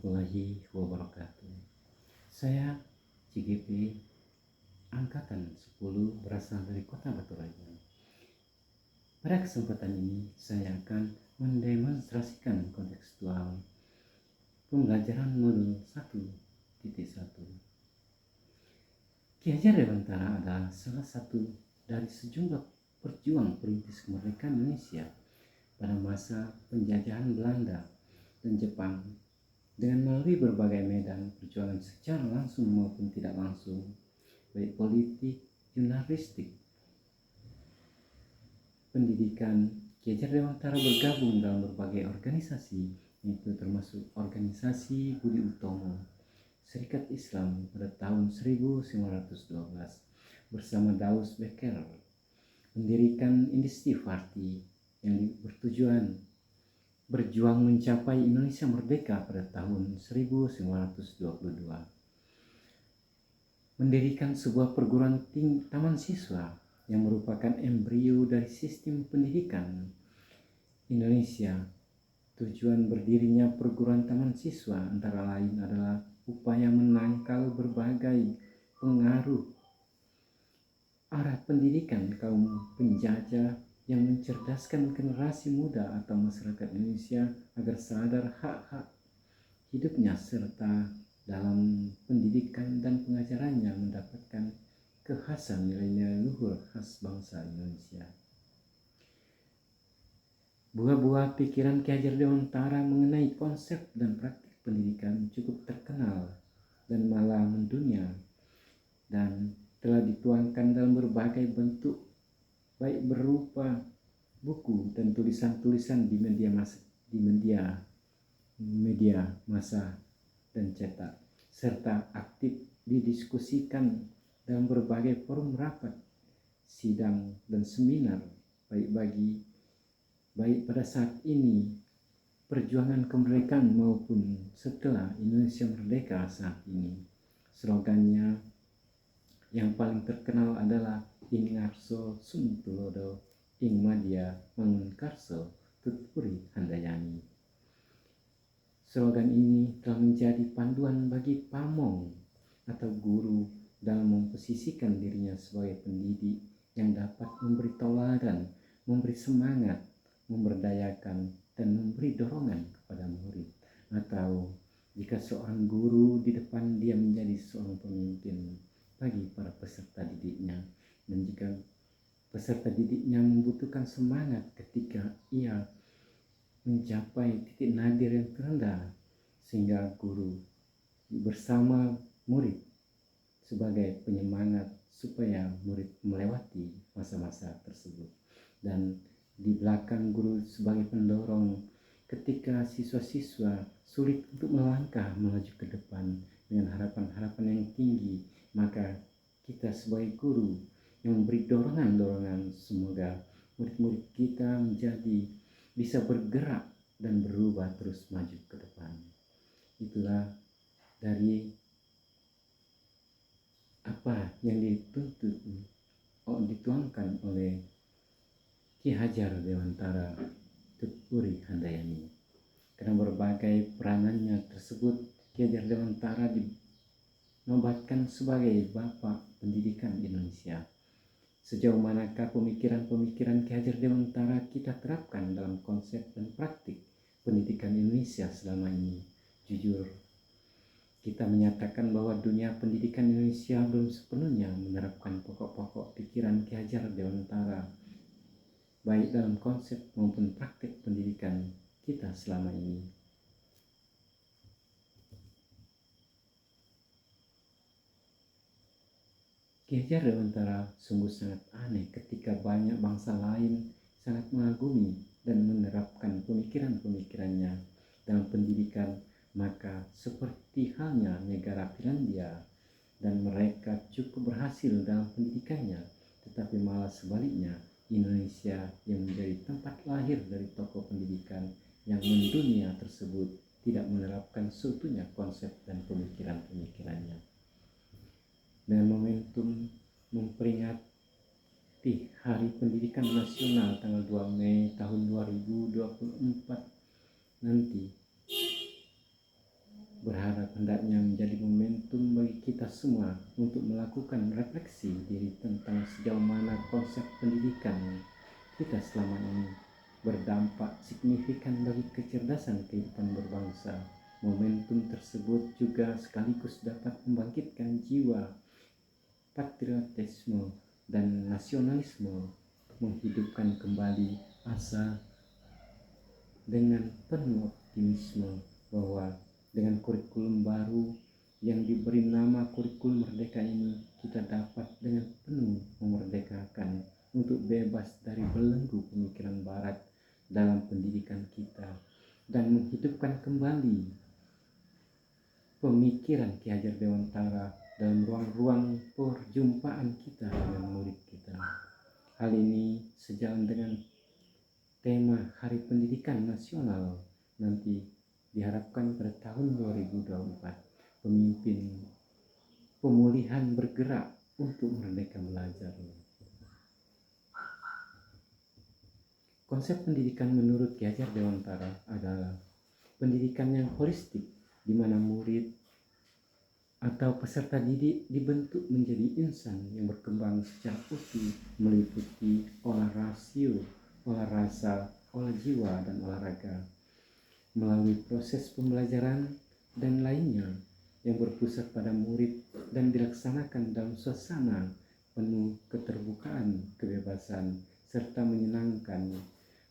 warahmatullahi wabarakatuh. Saya CGP Angkatan 10 berasal dari Kota Batu Raja. Pada kesempatan ini saya akan mendemonstrasikan kontekstual pembelajaran modul 1.1. Ki Hajar Dewantara adalah salah satu dari sejumlah perjuang perintis kemerdekaan Indonesia pada masa penjajahan Belanda dan Jepang, dengan melalui berbagai medan perjuangan secara langsung maupun tidak langsung, baik politik, jurnalistik, pendidikan. Ki Hajar Dewantara bergabung dalam berbagai organisasi, yaitu termasuk organisasi Budi Utomo, Serikat Islam pada tahun 1912 bersama Daus Becker, mendirikan Indistif Party yang bertujuan berjuang mencapai Indonesia merdeka pada tahun 1922. Mendirikan sebuah perguruan tinggi taman siswa yang merupakan embrio dari sistem pendidikan Indonesia. Tujuan berdirinya perguruan taman siswa antara lain adalah upaya menangkal berbagai pengaruh arah pendidikan kaum penjajah yang mencerdaskan generasi muda atau masyarakat Indonesia agar sadar hak-hak hidupnya serta dalam pendidikan dan pengajarannya mendapatkan kekhasan nilai-nilai luhur khas bangsa Indonesia. Buah-buah pikiran Ki Hajar Dewantara mengenai konsep dan praktik pendidikan cukup terkenal dan malah mendunia, dan telah dituangkan dalam berbagai bentuk, baik berupa buku dan tulisan-tulisan di media massa dan cetak, serta aktif didiskusikan dalam berbagai forum rapat, sidang dan seminar, baik pada saat ini perjuangan kemerdekaan maupun setelah Indonesia merdeka saat ini. Slogannya yang paling terkenal adalah Ing Ngarso Sung Tulodo, Ing Madya Mangun Karso Tutpuri Handayani. Slogan ini telah menjadi panduan bagi pamong atau guru dalam memposisikan dirinya sebagai pendidik yang dapat memberi teladan, memberi semangat, memberdayakan, dan memberi dorongan kepada murid. Atau jika seorang guru di depan, dia menjadi seorang pemimpin bagi para peserta didiknya. Dan jika peserta didiknya membutuhkan semangat ketika ia mencapai titik nadir yang terendah, sehingga guru bersama murid sebagai penyemangat supaya murid melewati masa-masa tersebut. Dan di belakang guru sebagai pendorong ketika siswa-siswa sulit untuk melangkah melaju ke depan dengan harapan-harapan yang tinggi, maka kita sebagai guru yang memberi dorongan-dorongan semoga murid-murid kita menjadi bisa bergerak dan berubah terus maju ke depan. Itulah dari apa yang dituangkan oleh Ki Hajar Dewantara Tutpuri Handayani. Karena berbagai peranannya tersebut, Ki Hajar Dewantara dinobatkan sebagai Bapak Pendidikan Indonesia. Sejauh manakah pemikiran-pemikiran Ki Hajar Dewantara kita terapkan dalam konsep dan praktik pendidikan Indonesia selama ini? Jujur, kita menyatakan bahwa dunia pendidikan Indonesia belum sepenuhnya menerapkan pokok-pokok pikiran Ki Hajar Dewantara, baik dalam konsep maupun praktik pendidikan kita selama ini. Ki Hajar Dewantara sungguh sangat aneh ketika banyak bangsa lain sangat mengagumi dan menerapkan pemikiran-pemikirannya dalam pendidikan, maka seperti halnya negara Finlandia, dan mereka cukup berhasil dalam pendidikannya, tetapi malah sebaliknya Indonesia yang menjadi tempat lahir dari tokoh pendidikan yang mendunia tersebut tidak menerapkan seutuhnya konsep dan pemikiran-pemikirannya. Dengan momentum memperingati Hari Pendidikan Nasional tanggal 2 Mei tahun 2024 nanti, Berharap hendaknya menjadi momentum bagi kita semua untuk melakukan refleksi diri tentang sejauh mana konsep pendidikan kita selama ini berdampak signifikan bagi kecerdasan kehidupan berbangsa. Momentum tersebut juga sekaligus dapat membangkitkan jiwa patriotisme dan nasionalisme, menghidupkan kembali asa dengan penuh optimisme bahwa dengan kurikulum baru yang diberi nama kurikulum merdeka ini, kita dapat dengan penuh memerdekakan untuk bebas dari belenggu pemikiran barat dalam pendidikan kita dan menghidupkan kembali pemikiran Ki Hajar Dewantara dalam ruang-ruang perjumpaan kita dengan murid kita. Hal ini sejalan dengan tema Hari Pendidikan Nasional nanti diharapkan pada tahun 2024 pemimpin pemulihan bergerak untuk merdeka belajar. Konsep pendidikan menurut Ki Hajar Dewantara adalah pendidikan yang holistik di mana murid atau peserta didik dibentuk menjadi insan yang berkembang secara utuh meliputi olah rasio, olah rasa, olah jiwa, dan olahraga melalui proses pembelajaran dan lainnya yang berpusat pada murid dan dilaksanakan dalam suasana penuh keterbukaan, kebebasan, serta menyenangkan.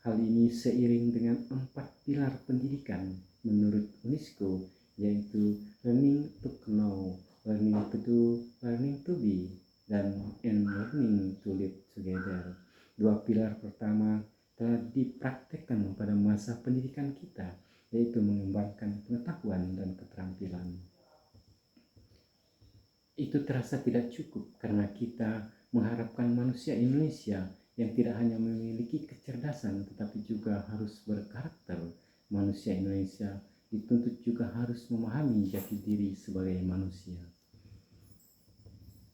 Hal ini seiring dengan 4 pilar pendidikan menurut UNESCO, yaitu learning to know, learning to do, learning to be, dan learning to live together. 2 pilar pertama telah dipraktekkan pada masa pendidikan kita, yaitu mengembangkan pengetahuan dan keterampilan. Itu terasa tidak cukup karena kita mengharapkan manusia Indonesia yang tidak hanya memiliki kecerdasan tetapi juga harus berkarakter. Manusia Indonesia dituntut juga harus memahami jati diri sebagai manusia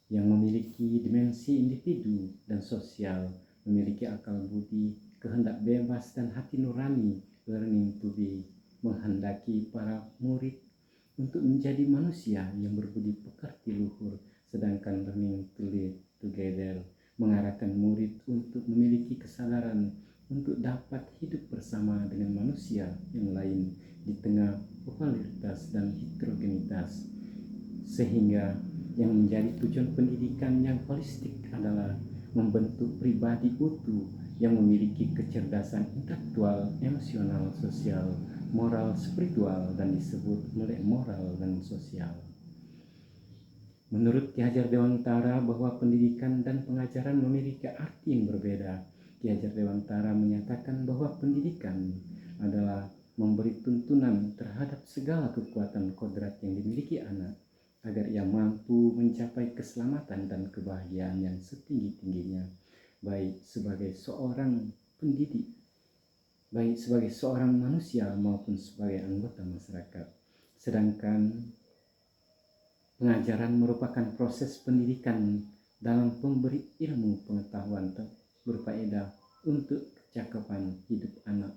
yang memiliki dimensi individu dan sosial, memiliki akal budi, kehendak bebas, dan hati nurani. Learning to be menghendaki para murid untuk menjadi manusia yang berbudi pekerti luhur, sedangkan learning to live together mengarahkan murid untuk memiliki kesadaran untuk dapat hidup bersama dengan manusia yang lain di tengah pluralitas dan heterogenitas, sehingga yang menjadi tujuan pendidikan yang holistik adalah membentuk pribadi utuh yang memiliki kecerdasan intelektual, emosional, sosial, moral, spiritual, dan disebut melek moral dan sosial. Menurut Ki Hajar Dewantara bahwa pendidikan dan pengajaran memiliki arti yang berbeda. Ki Hajar Dewantara menyatakan bahwa pendidikan adalah memberi tuntunan terhadap segala kekuatan kodrat yang dimiliki anak agar ia mampu mencapai keselamatan dan kebahagiaan yang setinggi-tingginya, baik sebagai seorang pendidik, baik sebagai seorang manusia maupun sebagai anggota masyarakat. Sedangkan pengajaran merupakan proses pendidikan dalam pemberi ilmu pengetahuan berfaedah untuk kecakapan hidup anak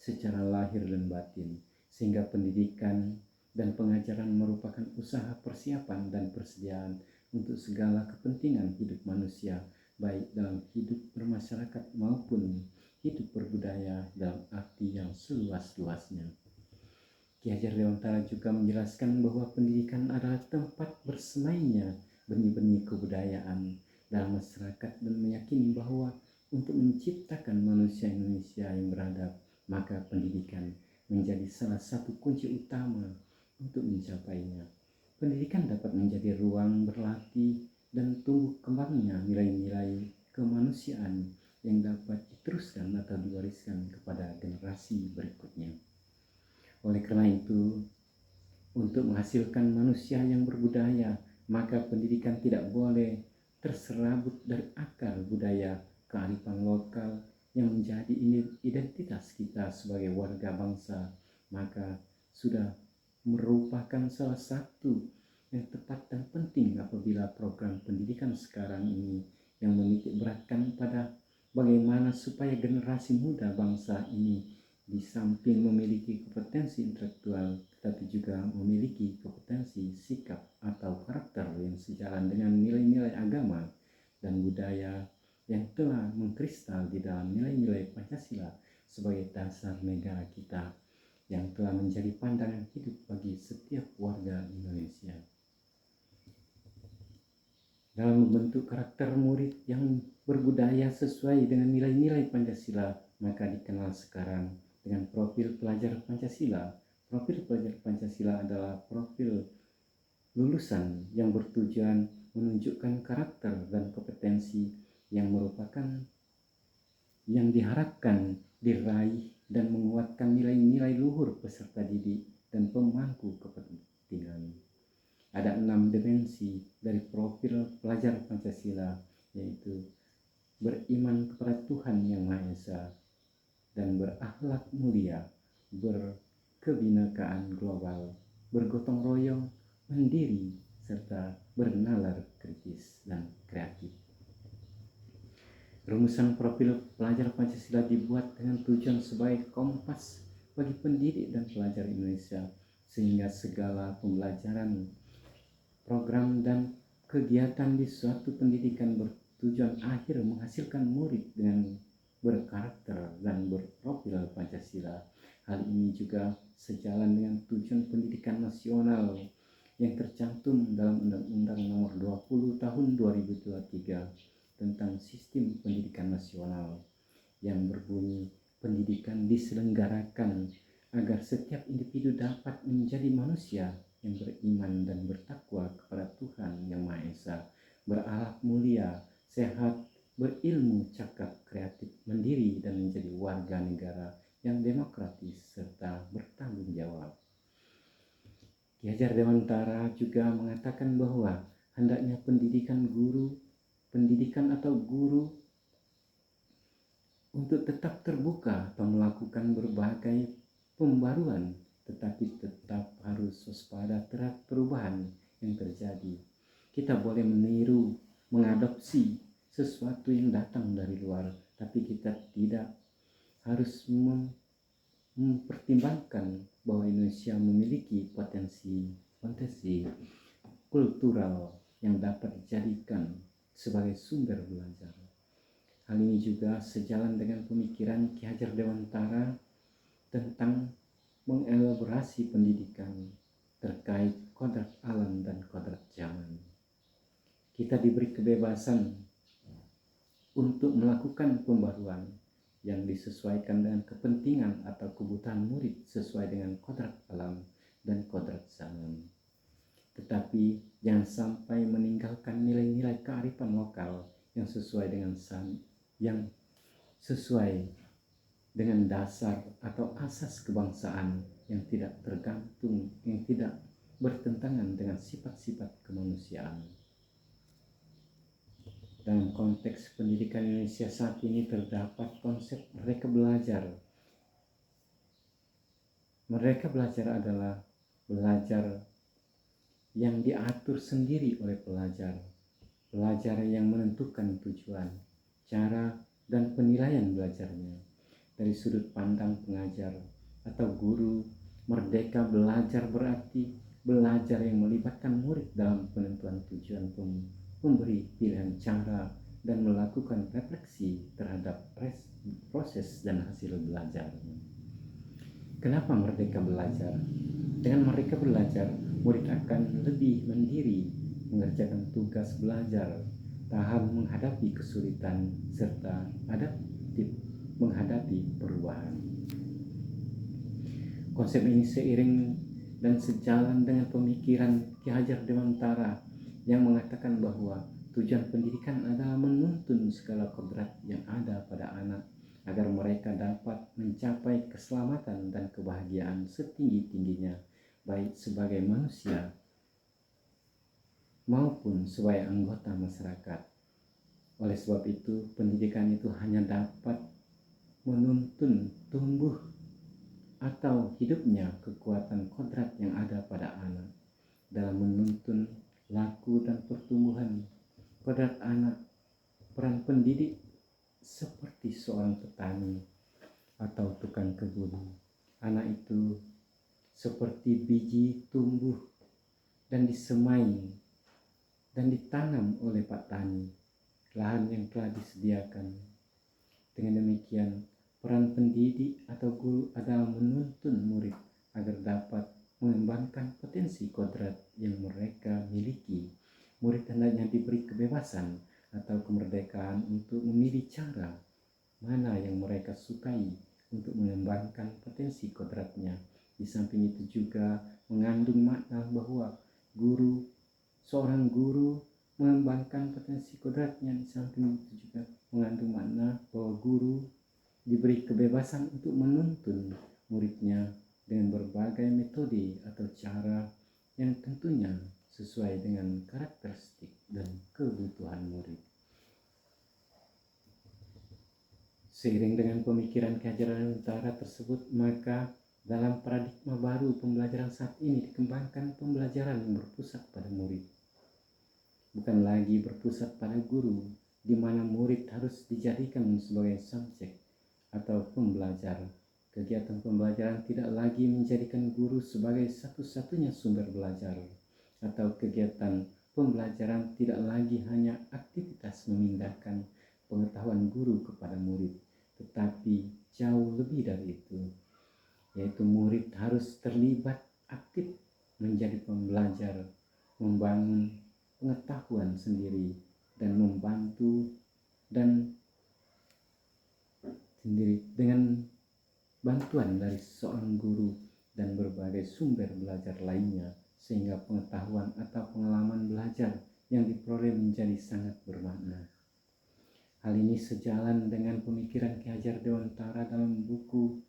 secara lahir dan batin, sehingga pendidikan dan pengajaran merupakan usaha persiapan dan persediaan untuk segala kepentingan hidup manusia, baik dalam hidup bermasyarakat maupun hidup berbudaya dalam arti yang seluas-luasnya. Ki Hajar Dewantara juga menjelaskan bahwa pendidikan adalah tempat bersemainya benih-benih kebudayaan dalam masyarakat dan meyakini bahwa untuk menciptakan manusia Indonesia yang beradab, maka pendidikan menjadi salah satu kunci utama untuk mencapainya. Pendidikan dapat menjadi ruang berlatih dan tumbuh kembangnya nilai-nilai kemanusiaan yang dapat diteruskan atau diwariskan kepada generasi berikutnya. Oleh karena itu, untuk menghasilkan manusia yang berbudaya, maka pendidikan tidak boleh terserabut dari akar budaya kearifan lokal yang menjadi identitas kita sebagai warga bangsa, maka sudah merupakan salah satu yang tepat dan penting apabila program pendidikan sekarang ini yang menitik beratkan pada bagaimana supaya generasi muda bangsa ini di samping memiliki kompetensi intelektual, tapi juga memiliki kompetensi, sikap, atau karakter yang sejalan dengan nilai-nilai agama dan budaya yang telah mengkristal di dalam nilai-nilai Pancasila sebagai dasar negara kita yang telah menjadi pandangan hidup bagi setiap warga Indonesia. Dalam membentuk karakter murid yang berbudaya sesuai dengan nilai-nilai Pancasila, maka dikenal sekarang dengan profil pelajar Pancasila. Profil pelajar Pancasila adalah profil lulusan yang bertujuan menunjukkan karakter dan kompetensi yang merupakan yang diharapkan diraih dan menguatkan nilai-nilai luhur peserta didik dan pemangku kepentingan. Ada 6 dimensi dari profil pelajar Pancasila, yaitu beriman kepada Tuhan Yang Maha Esa dan berakhlak mulia, berkebinekaan global, bergotong royong, mandiri, serta bernalar kritis dan kreatif. Rumusan profil pelajar Pancasila dibuat dengan tujuan sebagai kompas bagi pendidik dan pelajar Indonesia, sehingga segala pembelajaran, program dan kegiatan di suatu pendidikan bertujuan akhir menghasilkan murid dengan berkarakter dan berprofil Pancasila. Hal ini juga sejalan dengan tujuan pendidikan nasional yang tercantum dalam Undang-Undang Nomor 20 Tahun 2023 tentang Sistem Pendidikan Nasional yang berbunyi, pendidikan diselenggarakan agar setiap individu dapat menjadi manusia yang beriman dan bertakwa kepada Tuhan Yang Maha Esa, berakhlak mulia, sehat, berilmu, cakap, kreatif, mandiri, dan menjadi warga negara yang demokratis serta bertanggung jawab. Ki Hajar Dewantara juga mengatakan bahwa hendaknya pendidikan atau guru untuk tetap terbuka atau melakukan berbagai pembaruan, tetapi tetap harus waspada terhadap perubahan yang terjadi. Kita boleh meniru, mengadopsi sesuatu yang datang dari luar, tapi kita tidak harus mempertimbangkan bahwa Indonesia memiliki potensi kultural yang dapat dijadikan sebagai sumber belajar. Hal ini juga sejalan dengan pemikiran Ki Hajar Dewantara tentang mengelaborasi pendidikan terkait kodrat alam dan kodrat zaman. Kita diberi kebebasan untuk melakukan pembaruan yang disesuaikan dengan kepentingan atau kebutuhan murid sesuai dengan kodrat alam dan kodrat zaman. Tetapi jangan sampai meninggalkan nilai-nilai kearifan lokal yang sesuai dengan dasar atau asas kebangsaan yang tidak bertentangan dengan sifat-sifat kemanusiaan. Dalam konteks pendidikan Indonesia saat ini terdapat konsep merdeka belajar. Merdeka belajar adalah belajar yang diatur sendiri oleh pelajar. Pelajar yang menentukan tujuan, cara, dan penilaian belajarnya. Dari sudut pandang pengajar atau guru, merdeka belajar berarti belajar yang melibatkan murid dalam penentuan tujuan, memberi pilihan cara, dan melakukan refleksi terhadap proses dan hasil belajar. Kenapa merdeka belajar? Dengan merdeka belajar, murid akan lebih mandiri mengerjakan tugas belajar, tahan menghadapi kesulitan, serta adaptif menghadapi perubahan. Konsep ini seiring dan sejalan dengan pemikiran Ki Hajar Dewantara yang mengatakan bahwa tujuan pendidikan adalah menuntun segala kodrat yang ada pada anak agar mereka dapat mencapai keselamatan dan kebahagiaan setinggi-tingginya, baik sebagai manusia maupun sebagai anggota masyarakat. Oleh sebab itu, pendidikan itu hanya dapat menuntun tumbuh atau hidupnya kekuatan kodrat yang ada pada anak dalam menuntun laku dan pertumbuhan kodrat anak. Peran pendidik seperti seorang petani atau tukang kebun. Anak itu seperti biji tumbuh dan disemai dan ditanam oleh Pak Tani, lahan yang telah disediakan. Dengan demikian, peran pendidik atau guru adalah menuntun murid agar dapat mengembangkan potensi kodrat yang mereka miliki. Murid hendaknya diberi kebebasan atau kemerdekaan untuk memilih cara mana yang mereka sukai untuk mengembangkan potensi kodratnya. Di samping itu juga mengandung makna bahwa seorang guru mengembangkan potensi kodratnya. Di samping itu juga mengandung makna bahwa guru diberi kebebasan untuk menuntun muridnya dengan berbagai metode atau cara yang tentunya sesuai dengan karakteristik dan kebutuhan murid. Seiring dengan pemikiran keajaran utara tersebut, maka dalam paradigma baru pembelajaran saat ini dikembangkan pembelajaran yang berpusat pada murid. Bukan lagi berpusat pada guru, di mana murid harus dijadikan sebagai subjek atau pembelajar. Kegiatan pembelajaran tidak lagi menjadikan guru sebagai satu-satunya sumber belajar, atau kegiatan pembelajaran tidak lagi hanya aktivitas memindahkan pengetahuan guru kepada murid, tetapi jauh lebih dari itu, yaitu murid harus terlibat aktif menjadi pembelajar, membangun pengetahuan sendiri dan membantu dan sendiri dengan bantuan dari seorang guru dan berbagai sumber belajar lainnya, sehingga pengetahuan atau pengalaman belajar yang diperoleh menjadi sangat bermakna. Hal ini sejalan dengan pemikiran Ki Hajar Dewantara dalam buku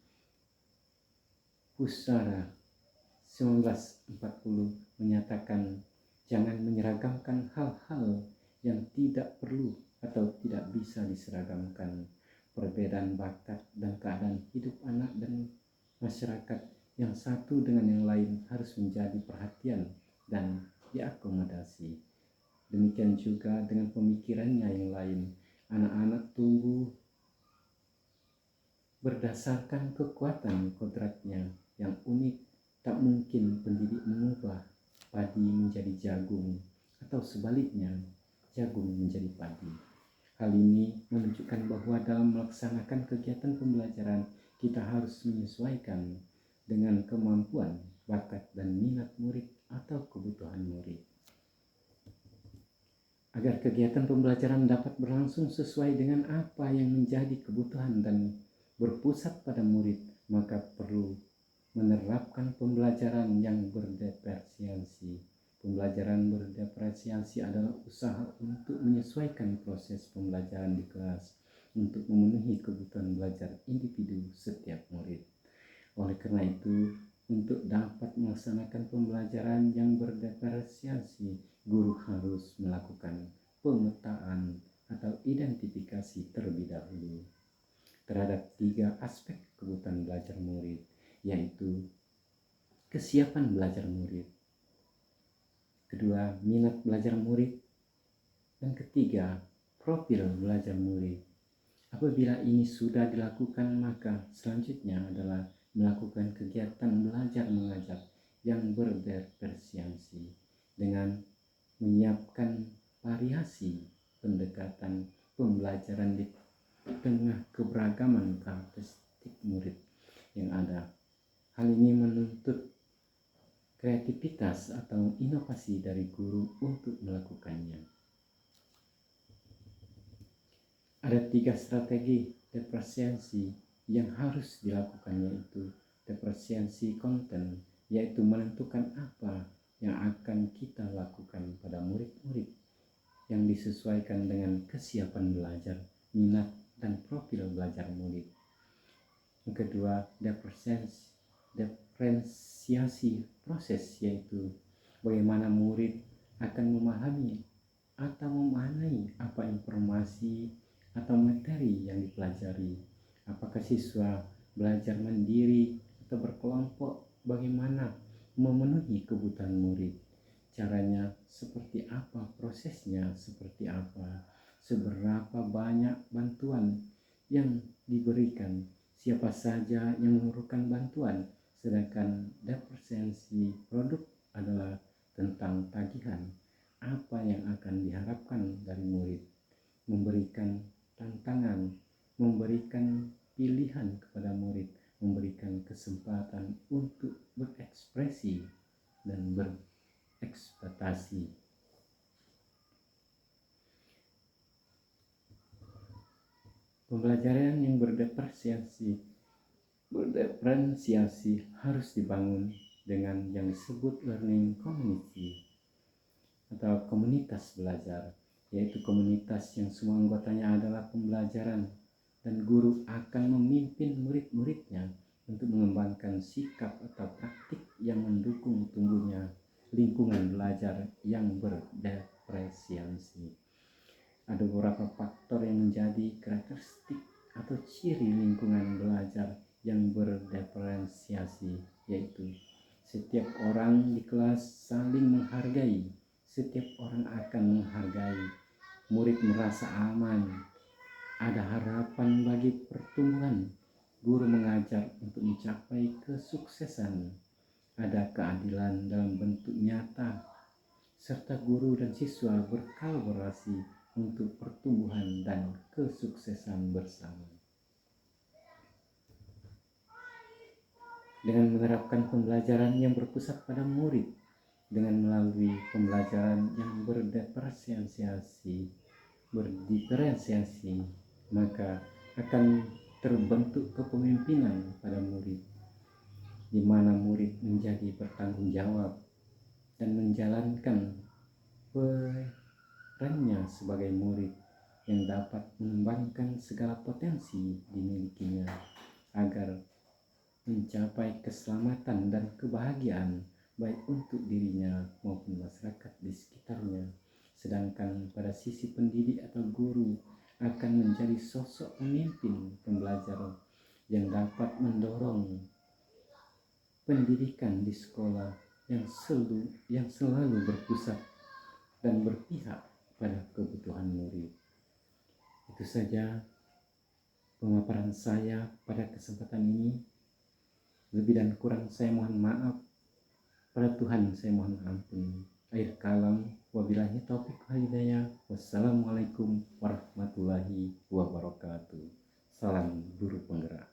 Pusara 1940 menyatakan, jangan menyeragamkan hal-hal yang tidak perlu atau tidak bisa diseragamkan. Perbedaan bakat dan keadaan hidup anak dan masyarakat yang satu dengan yang lain harus menjadi perhatian dan diakomodasi. Demikian juga dengan pemikirannya yang lain. Anak-anak tumbuh berdasarkan kekuatan kodratnya yang unik. Tak mungkin pendidik mengubah padi menjadi jagung atau sebaliknya jagung menjadi padi. Hal ini menunjukkan bahwa dalam melaksanakan kegiatan pembelajaran kita harus menyesuaikan dengan kemampuan, bakat, dan minat murid atau kebutuhan murid. Agar kegiatan pembelajaran dapat berlangsung sesuai dengan apa yang menjadi kebutuhan dan berpusat pada murid, maka perlu menerapkan pembelajaran yang berdiferensiasi. Pembelajaran berdiferensiasi adalah usaha untuk menyesuaikan proses pembelajaran di kelas untuk memenuhi kebutuhan belajar individu setiap murid. Oleh karena itu, untuk dapat melaksanakan pembelajaran yang berdiferensiasi, guru harus melakukan pemetaan atau identifikasi terlebih dahulu terhadap 3 aspek kebutuhan belajar murid, yaitu kesiapan belajar murid, kedua, minat belajar murid, dan ketiga, profil belajar murid. Apabila ini sudah dilakukan, maka selanjutnya adalah melakukan kegiatan belajar mengajar yang berdiferensiasi dengan menyiapkan variasi pendekatan pembelajaran di tengah keberagaman karakteristik murid yang ada. Hal ini menuntut kreativitas atau inovasi dari guru untuk melakukannya. Ada 3 strategi diferensiasi yang harus dilakukan, yaitu diferensiasi konten, yaitu menentukan apa yang akan kita lakukan pada murid-murid yang disesuaikan dengan kesiapan belajar, minat, dan profil belajar murid. Yang kedua, diferensiasi proses, yaitu bagaimana murid akan memahami atau memaknai apa informasi atau materi yang dipelajari. Apakah siswa belajar mandiri atau berkelompok, bagaimana memenuhi kebutuhan murid, caranya seperti apa, prosesnya seperti apa, seberapa banyak bantuan yang diberikan, siapa saja yang memerlukan bantuan, Sedangkan depresiasi produk adalah tentang tagihan apa yang akan diharapkan dari murid, memberikan tantangan, memberikan pilihan kepada murid, memberikan kesempatan untuk berekspresi dan berekspektasi. Pembelajaran yang berdiferensiasi harus dibangun dengan yang disebut learning community atau komunitas belajar, yaitu komunitas yang semua anggotanya adalah pembelajaran dan guru akan memimpin murid-muridnya untuk mengembangkan sikap atau praktik yang mendukung tumbuhnya lingkungan belajar yang berdiferensiasi. Ada beberapa faktor yang menjadi karakteristik atau ciri lingkungan belajar yang berdiferensiasi, yaitu setiap orang di kelas saling menghargai, setiap orang akan menghargai, murid merasa aman, ada harapan bagi pertumbuhan, guru mengajar untuk mencapai kesuksesan, ada keadilan dalam bentuk nyata, serta guru dan siswa berkolaborasi untuk pertumbuhan dan kesuksesan bersama. Dengan menerapkan pembelajaran yang berpusat pada murid, dengan melalui pembelajaran yang berdiferensiasi, maka akan terbentuk kepemimpinan pada murid, di mana murid menjadi bertanggung jawab dan menjalankan perannya sebagai murid yang dapat mengembangkan segala potensi dimilikinya agar mencapai keselamatan dan kebahagiaan baik untuk dirinya maupun masyarakat di sekitarnya. Sedangkan pada sisi pendidik atau guru akan menjadi sosok pemimpin pembelajar yang dapat mendorong pendidikan di sekolah yang selalu berpusat dan berpihak pada kebutuhan murid. Itu saja pemaparan saya pada kesempatan ini. Lebih dan kurang saya mohon maaf. Pada Tuhan saya mohon ampun. Akhir kalam, wabillahi taufiq wal hidayah. Wassalamualaikum warahmatullahi wabarakatuh. Salam guru penggerak.